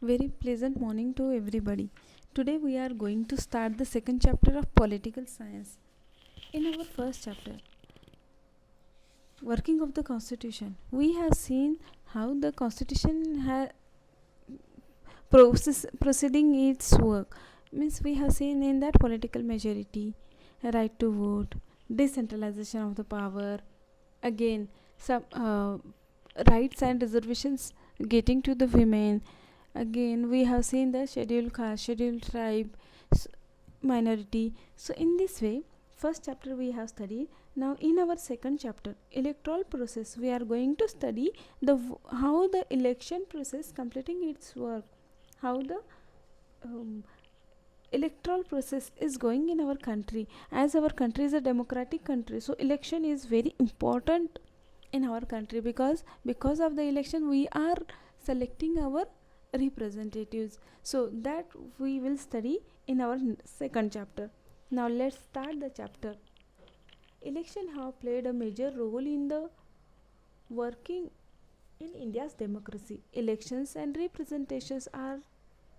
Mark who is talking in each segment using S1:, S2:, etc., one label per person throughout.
S1: Very pleasant morning to everybody. Today we are going to start the second chapter of political science. In our first chapter, working of the constitution, we have seen how the constitution proceeding its work. Means we have seen in that political majority, right to vote, decentralization of the power, again some rights and reservations getting to the women. Again, we have seen the scheduled caste, scheduled tribe, minority. So, in this way, first chapter we have studied. Now, in our second chapter, electoral process, we are going to study how the election process completing its work, how the um, electoral process is going in our country. As our country is a democratic country, so election is very important in our country because of the election we are selecting our representatives, so that we will study in our second chapter. Now let's start the chapter. Election have played a major role in the working in India's democracy. Elections and representations are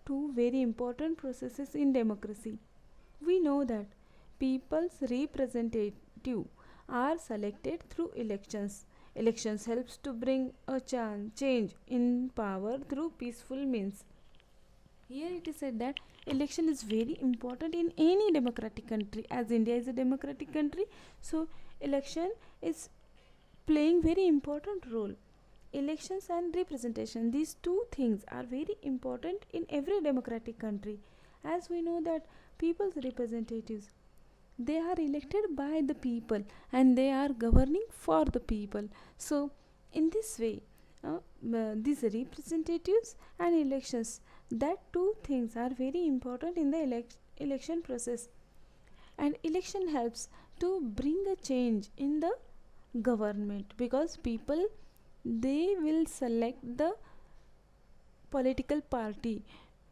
S1: two very important processes in democracy. We know that people's representative are selected through elections. Elections helps to bring a change in power through peaceful means. Here it is said that election is very important in any democratic country. As India is a democratic country, so election is playing very important role. Elections and representation, these two things are very important in every democratic country. As we know that people's representatives, they are elected by the people and they are governing for the people. So in this way, these representatives and elections, that two things are very important in the election process. And election helps to bring a change in the government, because people, they will select the political party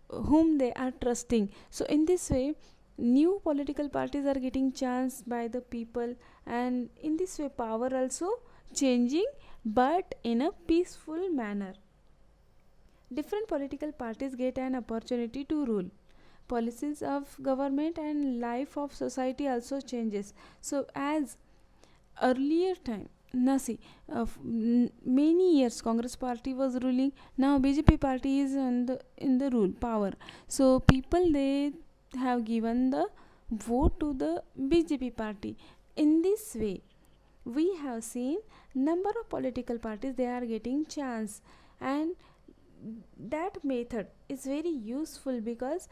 S1: whom they are trusting. So in this way, new political parties are getting chance by the people, and in this way power also changing, but in a peaceful manner. Different political parties get an opportunity to rule. Policies of government and life of society also changes. So as earlier time, now see, many years Congress party was ruling. Now BJP party is in the rule power. So people, they have given the vote to the BJP party. In this way, we have seen number of political parties, they are getting chance, and that method is very useful, because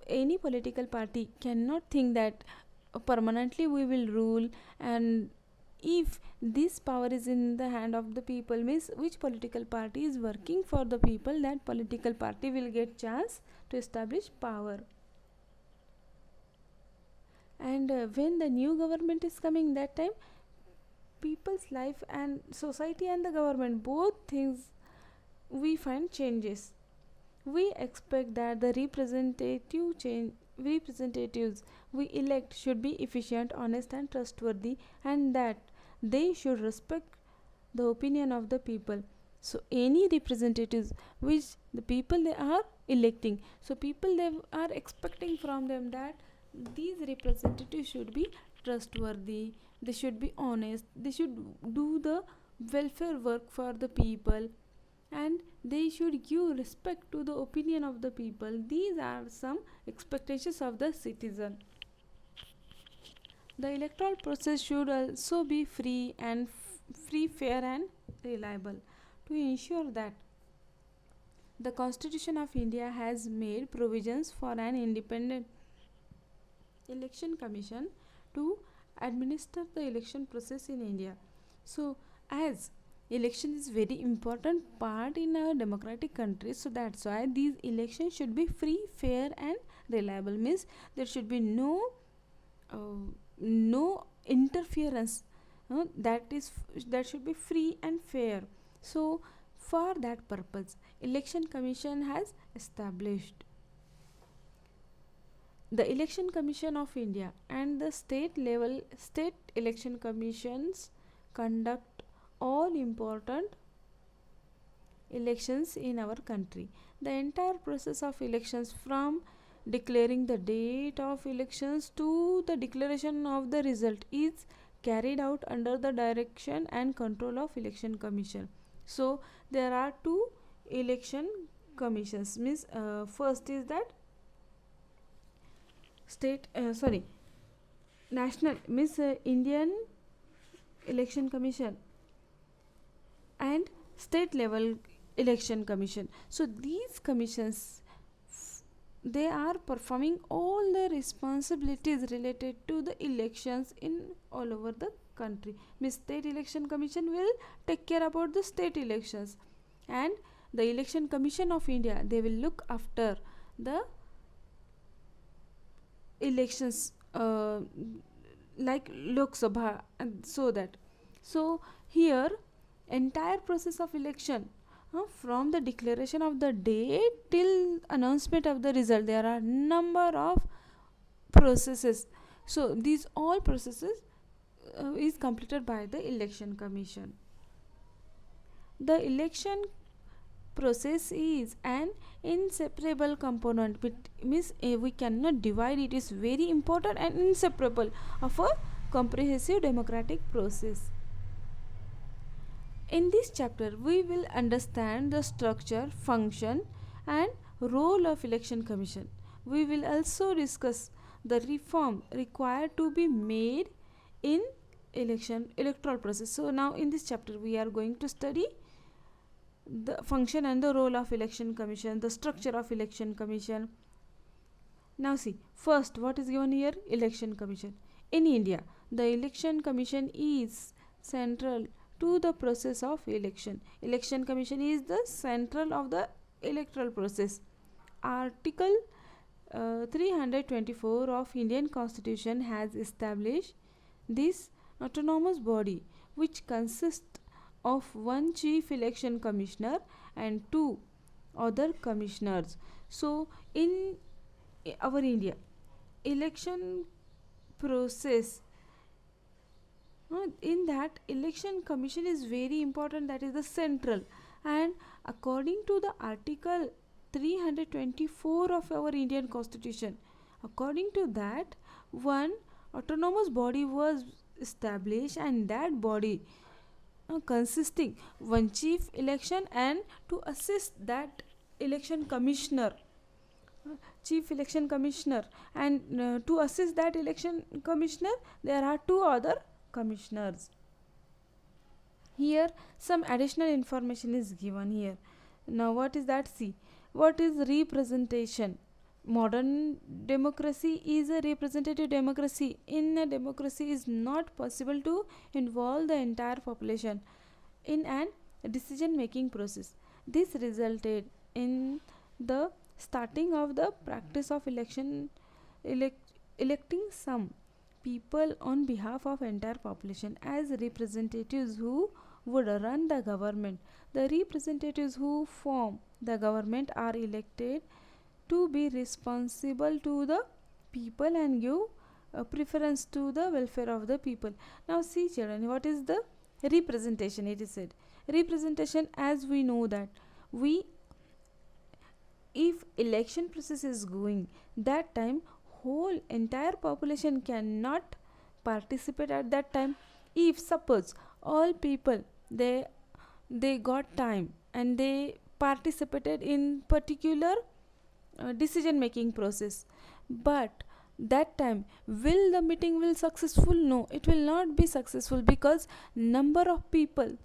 S1: any political party cannot think that permanently we will rule. And if this power is in the hand of the people, means which political party is working for the people, that political party will get chance to establish power. And when the new government is coming, that time people's life and society and the government, both things, we find changes. We expect that the representatives we elect should be efficient, honest and trustworthy, and that they should respect the opinion of the people. So any representatives which the people they are electing, so people, they are expecting from them that these representatives should be trustworthy, they should be honest, they should do the welfare work for the people, and they should give respect to the opinion of the people. These are some expectations of the citizen. The electoral process should also be free, fair and reliable. To ensure that, the Constitution of India has made provisions for an independent election commission to administer the election process in India. So as election is very important part in a democratic country, so that's why these elections should be free, fair and reliable. Means there should be no interference. That should be free and fair. So for that purpose, election commission has established. The Election Commission of India and the state election commissions conduct all important elections in our country. The entire process of elections, from declaring the date of elections to the declaration of the result, is carried out under the direction and control of election commission. So there are two election commissions. Means first is that state sorry national, means Indian election commission and state level election commission. So these commissions, they are performing all the responsibilities related to the elections in all over the country. Means state election commission will take care about the state elections, and the election commission of India, they will look after the elections like Lok Sabha, and so here entire process of election, from the declaration of the date till announcement of the result, there are number of processes. So these all processes is completed by the election commission. The election process is an inseparable component, but means we cannot divide it, is very important and inseparable of a comprehensive democratic process. In this chapter, we will understand the structure, function, and role of election commission. We will also discuss the reform required to be made in electoral process. So now in this chapter, we are going to study the function and the role of election commission, the structure of election commission. Now see, first what is given here? Election commission. In India, the election commission is central to the process of election. Election commission is the central of the electoral process. Article 324 of Indian Constitution has established this autonomous body, which consists of one chief election commissioner and two other commissioners. So in our India, election process, in that election commission is very important, that is the central. And according to the article 324 of our Indian Constitution, according to that, one autonomous body was established, and that body consisting one chief election and to assist that election commissioner, chief election commissioner, and to assist that election commissioner, there are two other commissioners. Here some additional information is given here. Now what is that? See, what is representation? Modern democracy is a representative democracy. In a democracy, is not possible to involve the entire population in an decision making process. This resulted in the starting of the practice of electing some people on behalf of entire population as representatives who would run the government. The representatives who form the government are elected to be responsible to the people and give preference to the welfare of the people. Now see children, what is the representation? It is said representation, as we know that if election process is going, that time whole entire population cannot participate at that time. If suppose all people they got time and they participated in particular decision making process, but that time will the meeting will successful? No, it will not be successful, because number of people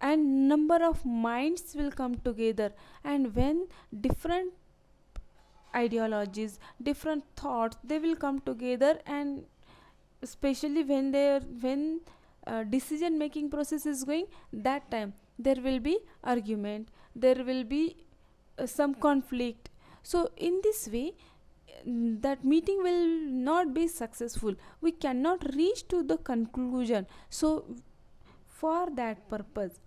S1: and number of minds will come together, and when different ideologies, different thoughts, they will come together, and especially when decision making process is going, that time there will be argument, there will be some conflict. So in this way, that meeting will not be successful, we cannot reach to the conclusion. So for that purpose,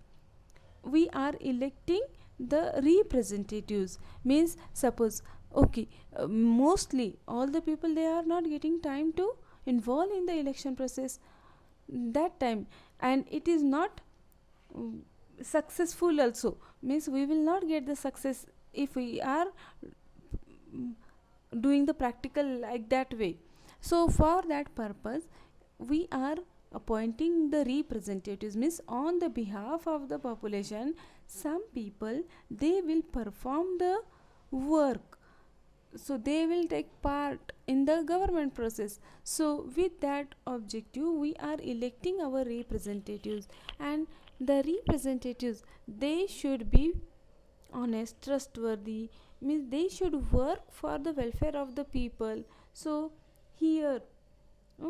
S1: we are electing the representatives. Means suppose okay, mostly all the people, they are not getting time to involve in the election process that time, and it is not successful also, means we will not get the success if we are mm, doing the practical like that way. So for that purpose we are appointing the representatives, means on the behalf of the population some people they will perform the work, so they will take part in the government process. So with that objective we are electing our representatives, and the representatives they should be honest, trustworthy, means they should work for the welfare of the people. So here uh,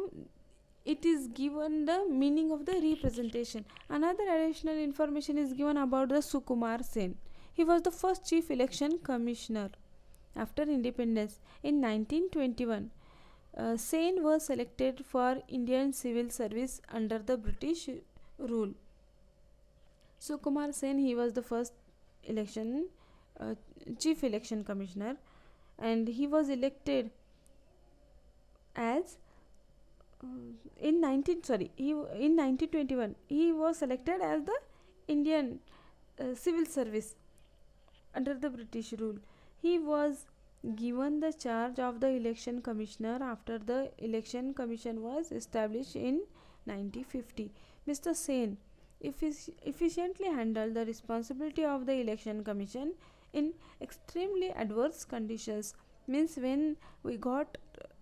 S1: it is given the meaning of the representation. Another additional information is given about the Sukumar Sen. He was the first chief election commissioner after independence in 1921. Sen was selected for Indian civil service under the British rule. So Kumar Sen he was the first election uh, chief election commissioner, and he was elected as in 19 sorry he in 1921 he was selected as the Indian civil service under the British rule. He was given the charge of the election commissioner after the election commission was established in 1950. Mr. Sen efficiently handled the responsibility of the election commission in extremely adverse conditions, means when we got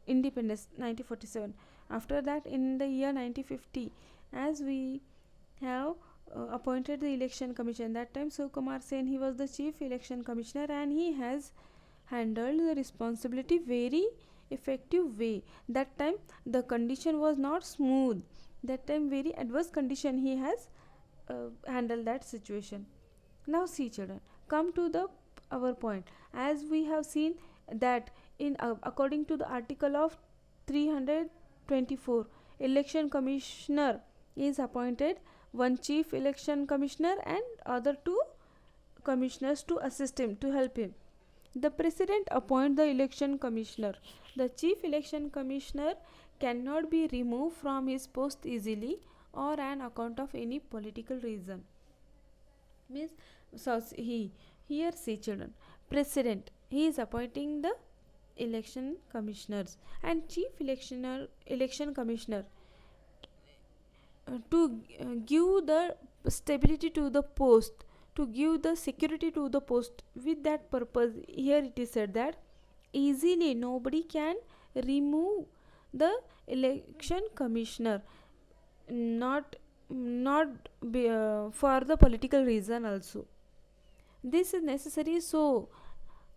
S1: independence 1947, after that in the year 1950 as we have appointed the election commission, that time so Kumar Sen he was the chief election commissioner and he has handled the responsibility very effective way. That time the condition was not smooth, that time very adverse condition he has handled that situation. Now see children, come to the our point. As we have seen that in according to the article of 324, election commissioner is appointed, one chief election commissioner and other two commissioners to assist him, to help him. The president appoints the election commissioner. The chief election commissioner cannot be removed from his post easily or an account of any political reason. Means so he here see children, president he is appointing the election commissioners, and chief election commissioner to give the stability to the post, to give the security to the post. With that purpose here it is said that easily nobody can remove the election commissioner, not for the political reason also. This is necessary so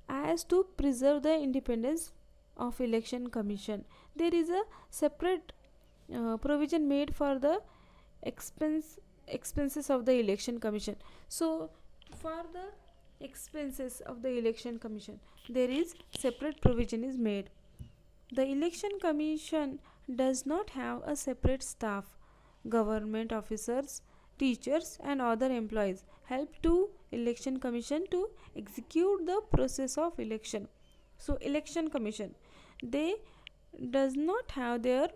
S1: as to preserve the independence of election commission. There is a separate provision made for the expenses of the election commission. So for the expenses of the election commission there is separate provision is made. The election commission does not have a separate staff. Government officers, teachers and other employees help to election commission to execute the process of election. So election commission they does not have their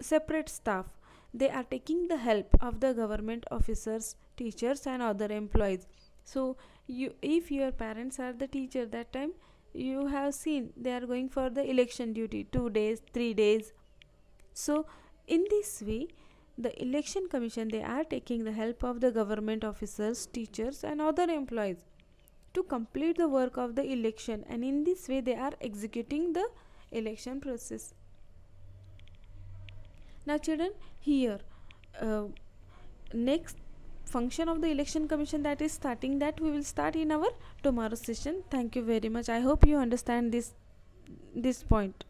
S1: separate staff. They are taking the help of the government officers, teachers and other employees. So you, if your parents are the teacher, that time you have seen they are going for the election duty 2 days 3 days. So in this way the election commission they are taking the help of the government officers, teachers and other employees to complete the work of the election, and in this way they are executing the election process. Now children, here uh, next function of the election commission that is starting, that we will start in our tomorrow session. Thank you very much. I hope you understand this point.